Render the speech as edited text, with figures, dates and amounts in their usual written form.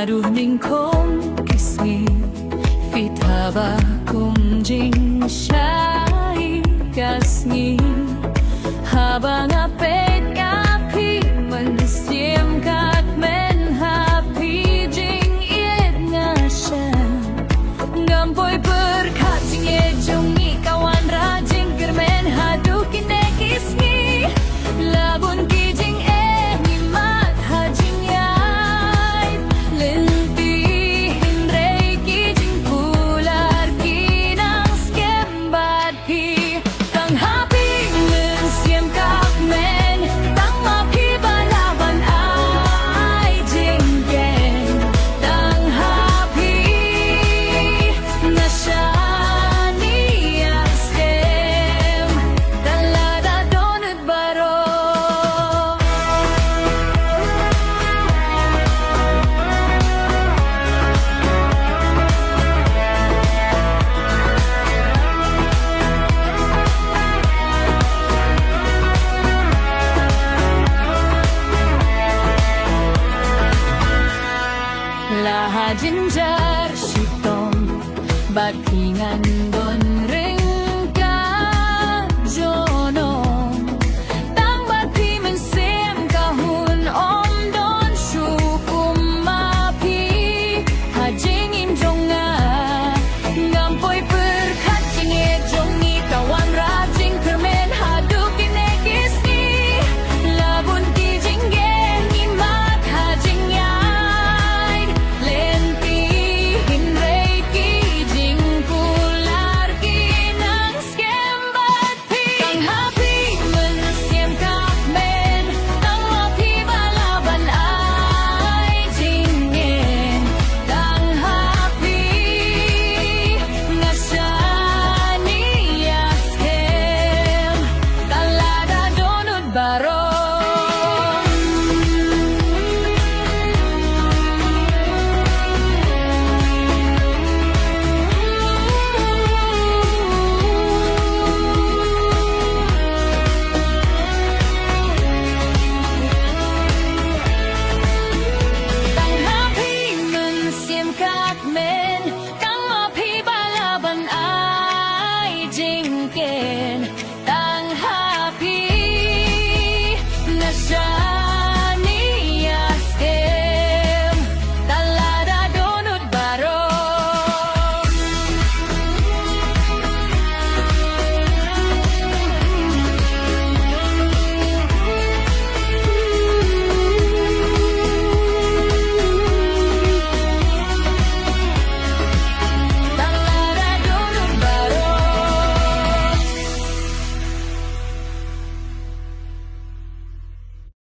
Haru ning kong kismi Fitaba kumjing syai kasngi Habang apet ngapi Mensim kat men hapi jing iet ngasya Gampoy berkat jing iet jungi kawan rajing Germen hadu kine kismi Labun kijing nimat hajing yai Lentihin rei kijing pular kinang skembat pi Tang hapi mensiam kak men Tang mapi balaban ai jinggen Tang hapi nasyani ang skem Talada donut baro Laha jinjar sitong Bakingan don